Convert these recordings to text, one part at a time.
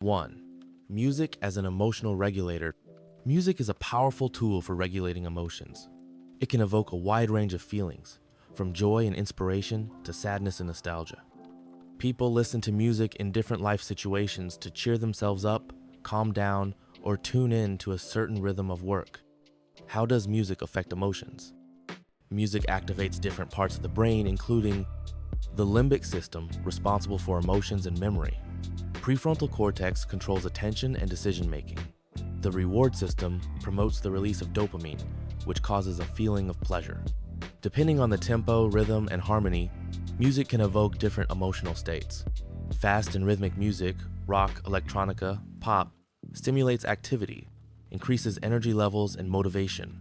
1. Music as an emotional regulator. Music is a powerful tool for regulating emotions. It can evoke a wide range of feelings, from joy and inspiration to sadness and nostalgia. People listen to music in different life situations to cheer themselves up, calm down, or tune in to a certain rhythm of work. How does music affect emotions? Music activates different parts of the brain, including the limbic system, responsible for emotions and memory. Prefrontal cortex controls attention and decision-making. The reward system promotes the release of dopamine, which causes a feeling of pleasure. Depending on the tempo, rhythm, and harmony, music can evoke different emotional states. Fast and rhythmic music, rock, electronica, pop, stimulates activity, increases energy levels and motivation.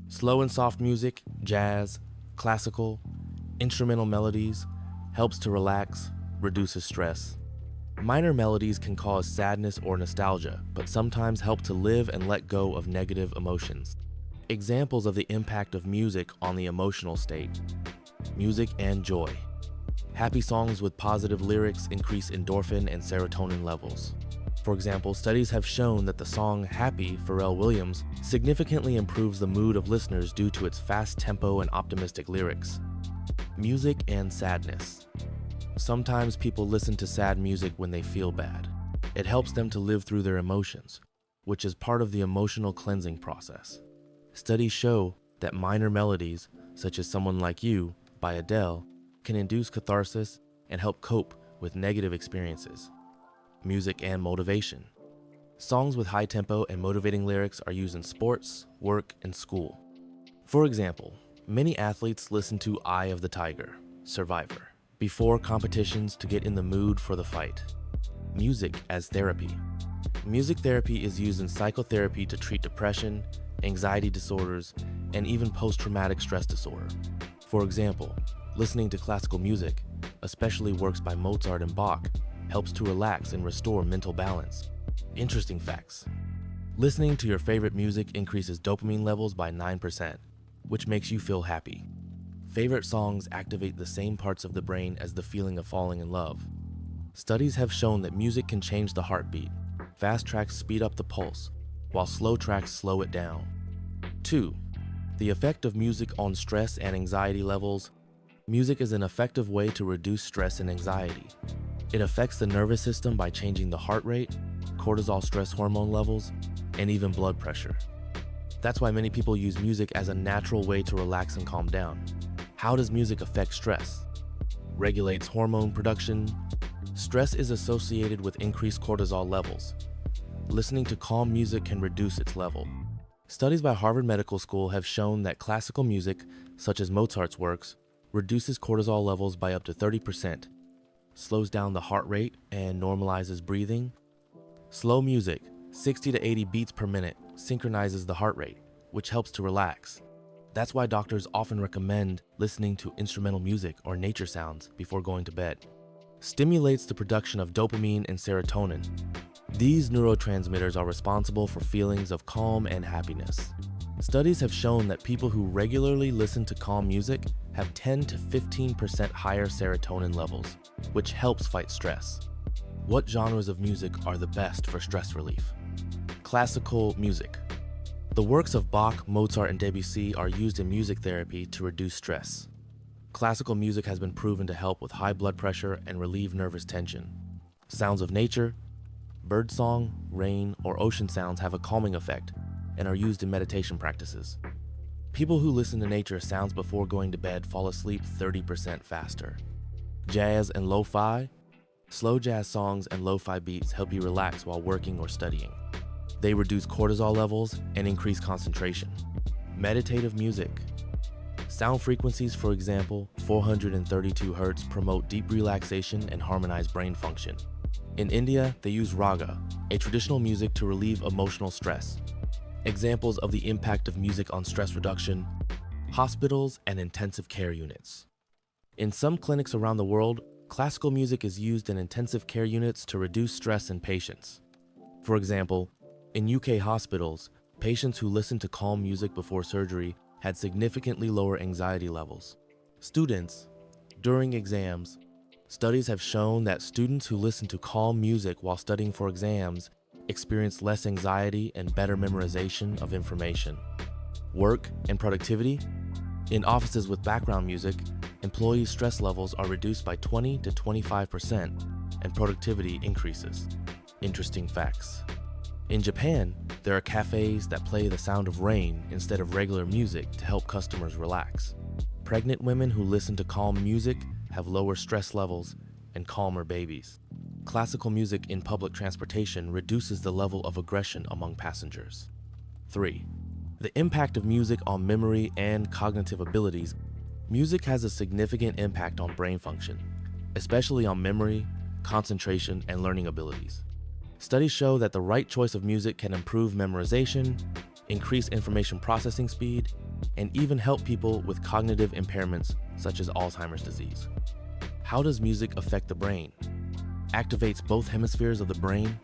Slow and soft music, jazz, classical, instrumental melodies, helps to relax, reduces stress. Minor melodies can cause sadness or nostalgia, but sometimes help to live and let go of negative emotions. Examples of the impact of music on the emotional state. Music and joy. Happy songs with positive lyrics increase endorphin and serotonin levels. For example, studies have shown that the song Happy, Pharrell Williams, significantly improves the mood of listeners due to its fast tempo and optimistic lyrics. Music and sadness. Sometimes people listen to sad music when they feel bad. It helps them to live through their emotions, which is part of the emotional cleansing process. Studies show that minor melodies, such as Someone Like You by Adele, can induce catharsis and help cope with negative experiences. Music and motivation. Songs with high tempo and motivating lyrics are used in sports, work, and school. For example, many athletes listen to Eye of the Tiger, Survivor, before competitions to get in the mood for the fight. Music as therapy. Music therapy is used in psychotherapy to treat depression, anxiety disorders, and even post-traumatic stress disorder. For example, listening to classical music, especially works by Mozart and Bach, helps to relax and restore mental balance. Interesting facts. Listening to your favorite music increases dopamine levels by 9%, which makes you feel happy. Favorite songs activate the same parts of the brain as the feeling of falling in love. Studies have shown that music can change the heartbeat. Fast tracks speed up the pulse, while slow tracks slow it down. 2. The effect of music on stress and anxiety levels. Music is an effective way to reduce stress and anxiety. It affects the nervous system by changing the heart rate, cortisol stress hormone levels, and even blood pressure. That's why many people use music as a natural way to relax and calm down. How does music affect stress? Regulates hormone production. Stress is associated with increased cortisol levels. Listening to calm music can reduce its level. Studies by Harvard Medical School have shown that classical music, such as Mozart's works, reduces cortisol levels by up to 30%, slows down the heart rate, and normalizes breathing. Slow music, 60 to 80 beats per minute, synchronizes the heart rate, which helps to relax. That's why doctors often recommend listening to instrumental music or nature sounds before going to bed. Stimulates the production of dopamine and serotonin. These neurotransmitters are responsible for feelings of calm and happiness. Studies have shown that people who regularly listen to calm music have 10 to 15% higher serotonin levels, which helps fight stress. What genres of music are the best for stress relief? Classical music. The works of Bach, Mozart, and Debussy are used in music therapy to reduce stress. Classical music has been proven to help with high blood pressure and relieve nervous tension. Sounds of nature. Birdsong, rain, or ocean sounds have a calming effect and are used in meditation practices. People who listen to nature sounds before going to bed fall asleep 30% faster. Jazz and lo-fi. Slow jazz songs and lo-fi beats help you relax while working or studying. They reduce cortisol levels and increase concentration. Meditative music. Sound frequencies, for example, 432 Hz, promote deep relaxation and harmonize brain function. In India, they use raga, a traditional music to relieve emotional stress. Examples of the impact of music on stress reduction: hospitals and intensive care units. In some clinics around the world, classical music is used in intensive care units to reduce stress in patients. For example, in UK hospitals, patients who listened to calm music before surgery had significantly lower anxiety levels. Students, during exams, Studies have shown that students who listen to calm music while studying for exams experience less anxiety and better memorization of information. Work and productivity. In offices with background music, employees' stress levels are reduced by 20 to 25%, and productivity increases. Interesting facts. In Japan, there are cafes that play the sound of rain instead of regular music to help customers relax. Pregnant women who listen to calm music have lower stress levels and calmer babies. Classical music in public transportation reduces the level of aggression among passengers. 3. The impact of music on memory and cognitive abilities. Music has a significant impact on brain function, especially on memory, concentration, and learning abilities. Studies show that the right choice of music can improve memorization, increase information processing speed, and even help people with cognitive impairments such as Alzheimer's disease. How does music affect the brain? Activates both hemispheres of the brain.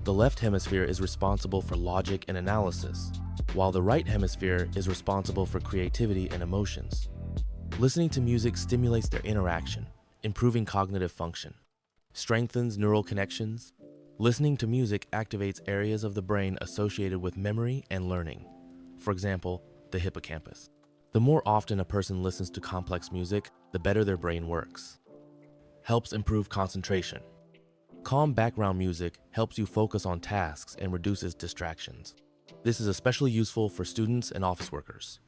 The left hemisphere is responsible for logic and analysis, while the right hemisphere is responsible for creativity and emotions. Listening to music stimulates their interaction, improving cognitive function, strengthens neural connections. Listening to music activates areas of the brain associated with memory and learning. For example, the hippocampus. The more often a person listens to complex music, the better their brain works. Helps improve concentration. Calm background music helps you focus on tasks and reduces distractions. This is especially useful for students and office workers.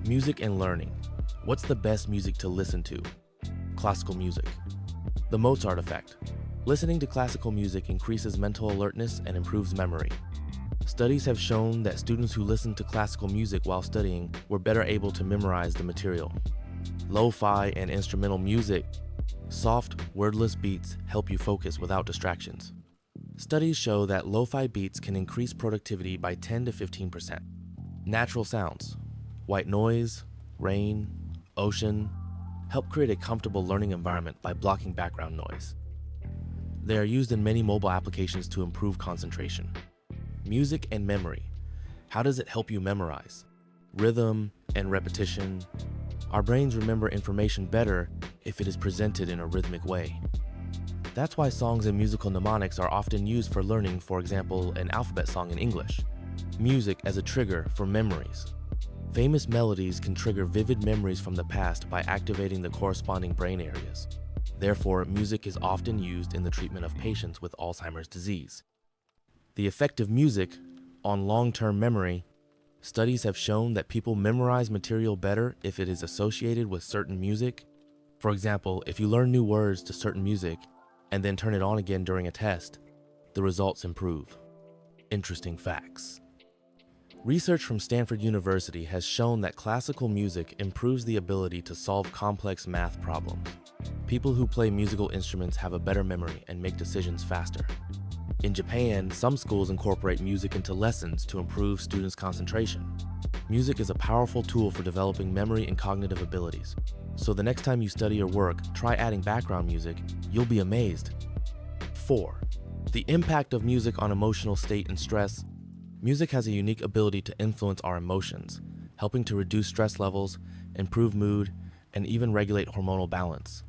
Music and learning. What's the best music to listen to? Classical music. The Mozart effect. Listening to classical music increases mental alertness and improves memory. Studies have shown that students who listened to classical music while studying were better able to memorize the material. Lo-fi and instrumental music. Soft, wordless beats help you focus without distractions. Studies show that lo-fi beats can increase productivity by 10 to 15%. Natural sounds. White noise, rain, ocean help create a comfortable learning environment by blocking background noise. They are used in many mobile applications to improve concentration. Music and memory. How does it help you memorize? Rhythm and repetition. Our brains remember information better if it is presented in a rhythmic way. That's why songs and musical mnemonics are often used for learning, for example, an alphabet song in English. Music as a trigger for memories. Famous melodies can trigger vivid memories from the past by activating the corresponding brain areas. Therefore, music is often used in the treatment of patients with Alzheimer's disease. The effect of music on long-term memory. Studies have shown that people memorize material better if it is associated with certain music. For example, if you learn new words to certain music and then turn it on again during a test, the results improve. Interesting facts. Research from Stanford University has shown that classical music improves the ability to solve complex math problems. People who play musical instruments have a better memory and make decisions faster. In Japan, some schools incorporate music into lessons to improve students' concentration. Music is a powerful tool for developing memory and cognitive abilities. So the next time you study or work, try adding background music. You'll be amazed. 4. The impact of music on emotional state and stress. Music has a unique ability to influence our emotions, helping to reduce stress levels, improve mood, and even regulate hormonal balance.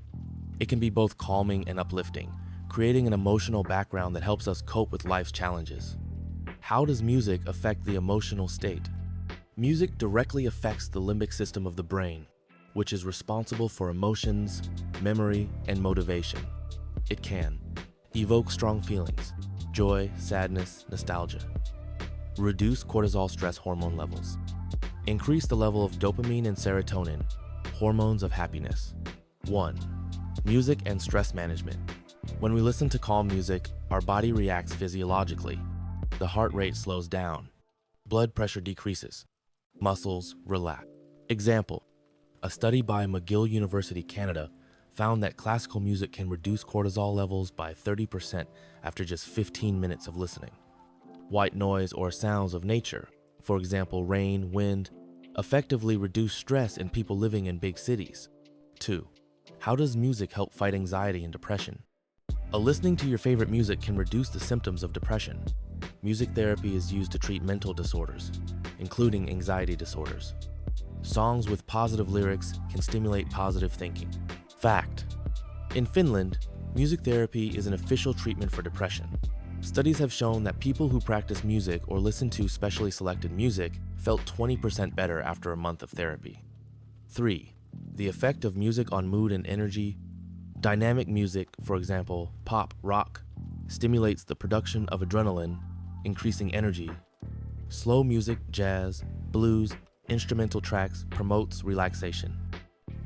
It can be both calming and uplifting, creating an emotional background that helps us cope with life's challenges. How does music affect the emotional state? Music directly affects the limbic system of the brain, which is responsible for emotions, memory, and motivation. It can evoke strong feelings, joy, sadness, nostalgia. Reduce cortisol stress hormone levels. Increase the level of dopamine and serotonin, hormones of happiness. 1. Music and stress management. When we listen to calm music, our body reacts physiologically. The heart rate slows down. Blood pressure decreases. Muscles relax. Example: a study by McGill University, Canada, found that classical music can reduce cortisol levels by 30% after just 15 minutes of listening. White noise or sounds of nature, for example rain, wind, effectively reduce stress in people living in big cities. 2. How does music help fight anxiety and depression? Listening to your favorite music can reduce the symptoms of depression. Music therapy is used to treat mental disorders, including anxiety disorders. Songs with positive lyrics can stimulate positive thinking. Fact: In Finland, music therapy is an official treatment for depression. Studies have shown that people who practice music or listen to specially selected music felt 20% better after a month of therapy. 3. The effect of music on mood and energy. Dynamic music, for example, pop, rock, stimulates the production of adrenaline, increasing energy. Slow music, jazz, blues, instrumental tracks promotes relaxation.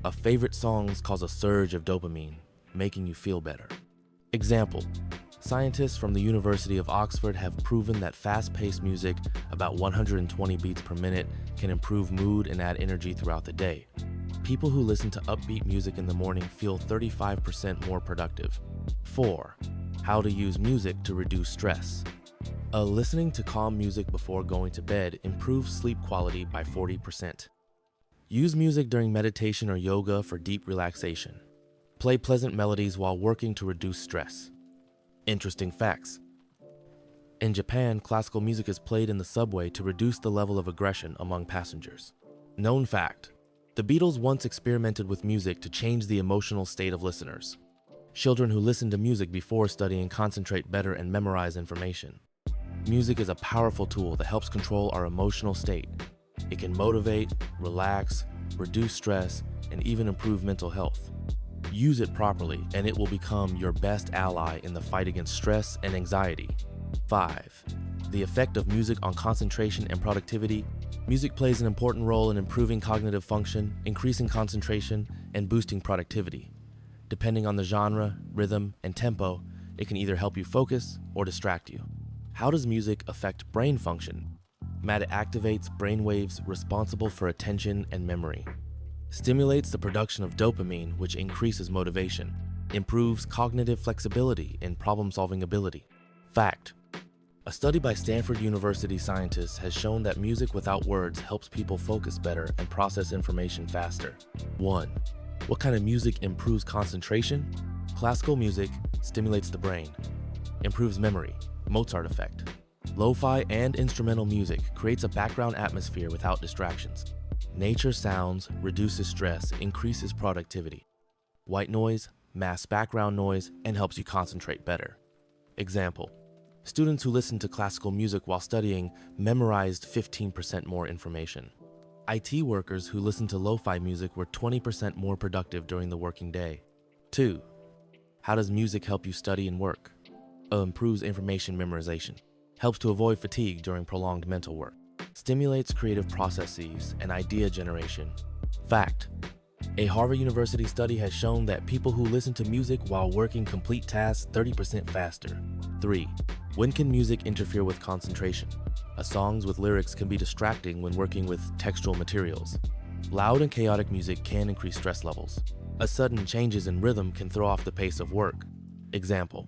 A favorite songs cause a surge of dopamine, making you feel better. Example, scientists from the University of Oxford have proven that fast-paced music, about 120 beats per minute, can improve mood and add energy throughout the day. People who listen to upbeat music in the morning feel 35% more productive. 4. How to use music to reduce stress. Listening to calm music before going to bed improves sleep quality by 40%. Use music during meditation or yoga for deep relaxation. Play pleasant melodies while working to reduce stress. Interesting facts. In Japan, classical music is played in the subway to reduce the level of aggression among passengers. Known fact. The Beatles once experimented with music to change the emotional state of listeners. Children who listen to music before studying concentrate better and memorize information. Music is a powerful tool that helps control our emotional state. It can motivate, relax, reduce stress, and even improve mental health. Use it properly, and it will become your best ally in the fight against stress and anxiety. 5. The effect of music on concentration and productivity. Music plays an important role in improving cognitive function, increasing concentration, and boosting productivity. Depending on the genre, rhythm, and tempo, it can either help you focus or distract you. How does music affect brain function? It activates brain waves responsible for attention and memory. Stimulates the production of dopamine, which increases motivation. Improves cognitive flexibility and problem-solving ability. Fact. A study by Stanford University scientists has shown that music without words helps people focus better and process information faster. 1. What kind of music improves concentration? Classical music stimulates the brain. Improves memory. Mozart effect. Lo-fi and instrumental music creates a background atmosphere without distractions. Nature sounds reduces stress, increases productivity. White noise masks background noise and helps you concentrate better. Example, students who listen to classical music while studying memorized 15% more information. IT workers who listened to lo-fi music were 20% more productive during the working day. 2. How does music help you study and work? Improves information memorization. Helps to avoid fatigue during prolonged mental work. Stimulates creative processes and idea generation. Fact. A Harvard University study has shown that people who listen to music while working complete tasks 30% faster. 3. When can music interfere with concentration? Songs with lyrics can be distracting when working with textual materials. Loud and chaotic music can increase stress levels. Sudden changes in rhythm can throw off the pace of work. Example.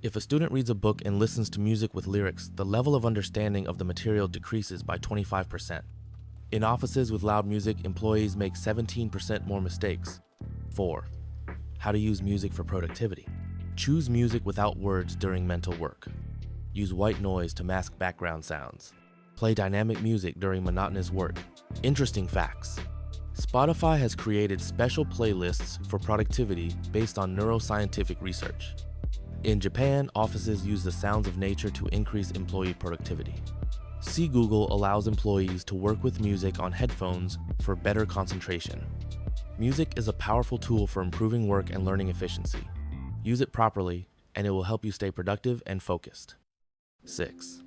If a student reads a book and listens to music with lyrics, the level of understanding of the material decreases by 25%. In offices with loud music, employees make 17% more mistakes. 4. How to use music for productivity. Choose music without words during mental work. Use white noise to mask background sounds. Play dynamic music during monotonous work. Interesting facts. Spotify has created special playlists for productivity based on neuroscientific research. In Japan, offices use the sounds of nature to increase employee productivity. See Google allows employees to work with music on headphones for better concentration. Music is a powerful tool for improving work and learning efficiency. Use it properly, and it will help you stay productive and focused. 6.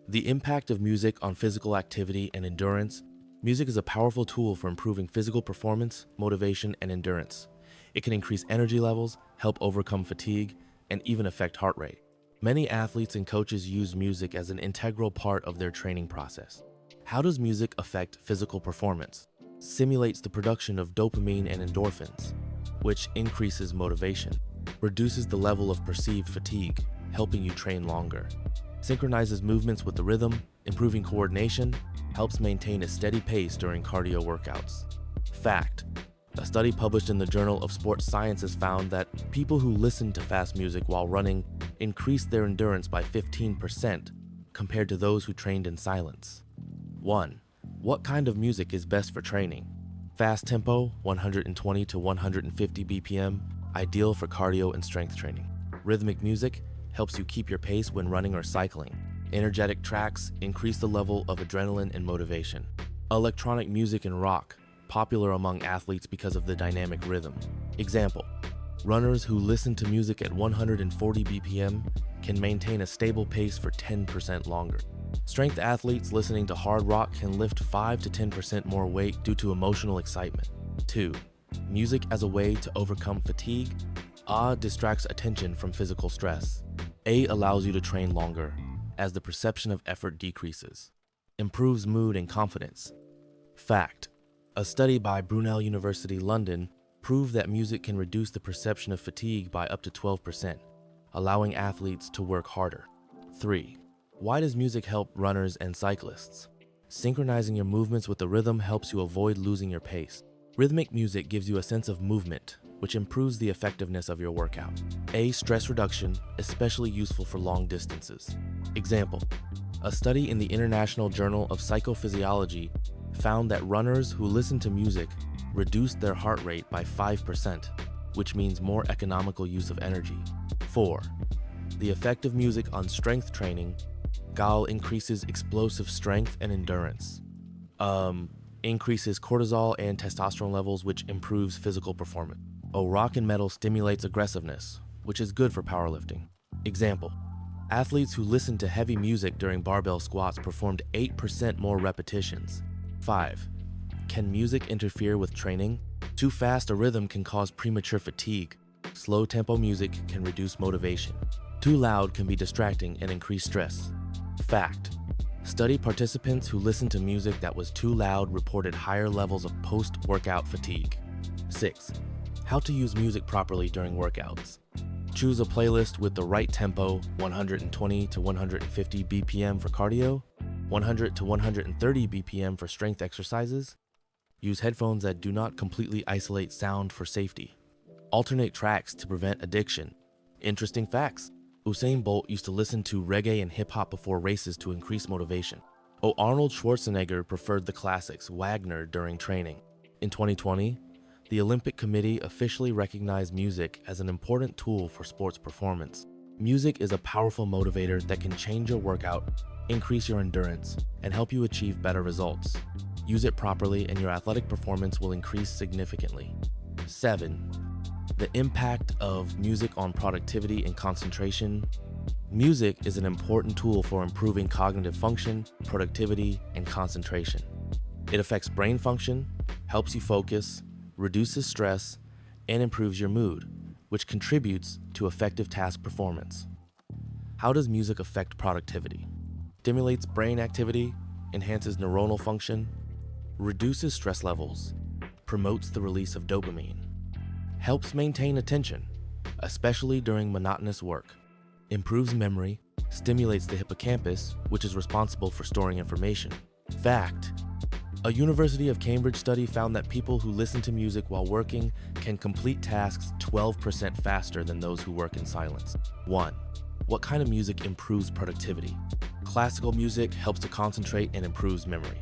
The impact of music on physical activity and endurance. Music is a powerful tool for improving physical performance, motivation, and endurance. It can increase energy levels, help overcome fatigue, and even affect heart rate. Many athletes and coaches use music as an integral part of their training process. How does music affect physical performance? Simulates the production of dopamine and endorphins, which increases motivation, reduces the level of perceived fatigue, helping you train longer. Synchronizes movements with the rhythm, improving coordination, helps maintain a steady pace during cardio workouts. Fact. A study published in the Journal of Sports Sciences found that people who listened to fast music while running increased their endurance by 15% compared to those who trained in silence. 1. What kind of music is best for training? Fast tempo, 120 to 150 BPM, ideal for cardio and strength training. Rhythmic music helps you keep your pace when running or cycling. Energetic tracks increase the level of adrenaline and motivation. Electronic music and rock, popular among athletes because of the dynamic rhythm. Example, runners who listen to music at 140 BPM can maintain a stable pace for 10% longer. Strength athletes listening to hard rock can lift 5 to 10% more weight due to emotional excitement. 2. Music as a way to overcome fatigue. A distracts attention from physical stress. A allows you to train longer, as the perception of effort decreases. Improves mood and confidence. Fact: a study by Brunel University London proved that music can reduce the perception of fatigue by up to 12%, allowing athletes to work harder. 3. Why does music help runners and cyclists? Synchronizing your movements with the rhythm helps you avoid losing your pace. Rhythmic music gives you a sense of movement, which improves the effectiveness of your workout. A. Stress reduction, especially useful for long distances. Example, a study in the International Journal of Psychophysiology found that runners who listen to music reduced their heart rate by 5%, which means more economical use of energy. 4. The effect of music on strength training. GAL increases explosive strength and endurance. Increases cortisol and testosterone levels, which improves physical performance. Rock and metal stimulates aggressiveness, which is good for powerlifting. Example, athletes who listened to heavy music during barbell squats performed 8% more repetitions. 5. Can music interfere with training? Too fast a rhythm can cause premature fatigue. Slow tempo music can reduce motivation. Too loud can be distracting and increase stress. Fact: study participants who listened to music that was too loud reported higher levels of post-workout fatigue. 6. How to use music properly during workouts. Choose a playlist with the right tempo, 120 to 150 BPM for cardio, 100 to 130 BPM for strength exercises. Use headphones that do not completely isolate sound for safety. Alternate tracks to prevent addiction. Interesting facts: Usain Bolt used to listen to reggae and hip-hop before races to increase motivation. Arnold Schwarzenegger preferred the classics Wagner during training. In 2020, the Olympic Committee officially recognized music as an important tool for sports performance. Music is a powerful motivator that can change your workout, increase your endurance, and help you achieve better results. Use it properly and your athletic performance will increase significantly. 7. The impact of music on productivity and concentration. Music is an important tool for improving cognitive function, productivity, and concentration. It affects brain function, helps you focus, reduces stress, and improves your mood, which contributes to effective task performance. How does music affect productivity? Stimulates brain activity, enhances neuronal function, reduces stress levels, promotes the release of dopamine, helps maintain attention, especially during monotonous work, improves memory, stimulates the hippocampus, which is responsible for storing information. Fact: a University of Cambridge study found that people who listen to music while working can complete tasks 12% faster than those who work in silence. 1. What kind of music improves productivity? Classical music helps to concentrate and improves memory.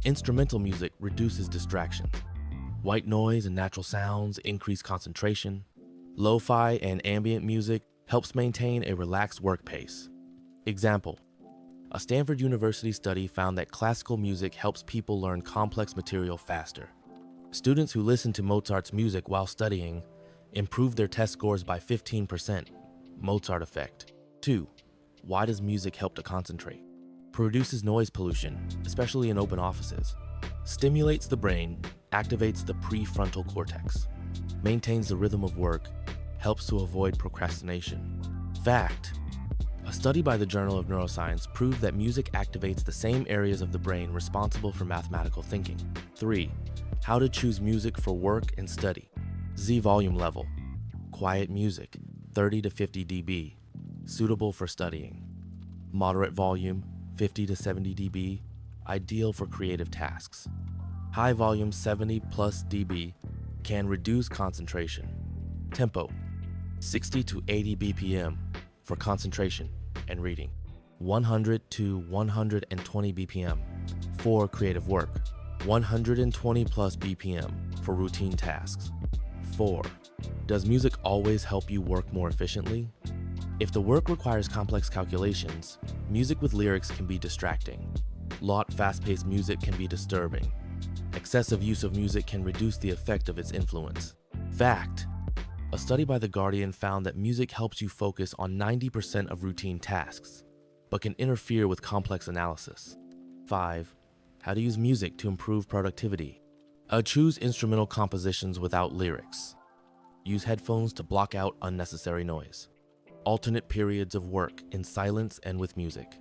Instrumental music reduces distractions. White noise and natural sounds increase concentration. Lo-fi and ambient music helps maintain a relaxed work pace. Example: a Stanford University study found that classical music helps people learn complex material faster. Students who listen to Mozart's music while studying improve their test scores by 15%. Mozart effect. 2. Why does music help to concentrate? Produces noise pollution, especially in open offices. Stimulates the brain, activates the prefrontal cortex. Maintains the rhythm of work, helps to avoid procrastination. Fact: a study by the Journal of Neuroscience proved that music activates the same areas of the brain responsible for mathematical thinking. 3. How to choose music for work and study. Z volume level. Quiet music, 30 to 50 dB, suitable for studying. Moderate volume, 50 to 70 dB, ideal for creative tasks. High volume, 70 plus dB, can reduce concentration. Tempo, 60 to 80 BPM for concentration and reading. 100 to 120 BPM for creative work. 120 plus BPM for routine tasks. 4. Does music always help you work more efficiently? If the work requires complex calculations, music with lyrics can be distracting. Loud, fast-paced music can be disturbing. Excessive use of music can reduce the effect of its influence. Fact: a study by The Guardian found that music helps you focus on 90% of routine tasks, but can interfere with complex analysis. 5. How to use music to improve productivity. Choose instrumental compositions without lyrics. Use headphones to block out unnecessary noise. Alternate periods of work in silence and with music.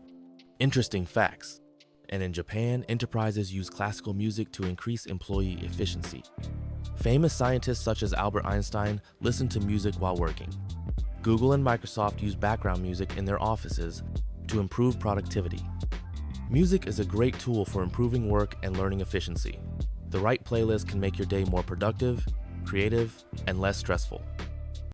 Interesting facts: and in Japan, enterprises use classical music to increase employee efficiency. Famous scientists such as Albert Einstein listen to music while working. Google and Microsoft use background music in their offices to improve productivity. Music is a great tool for improving work and learning efficiency. The right playlist can make your day more productive, creative, and less stressful.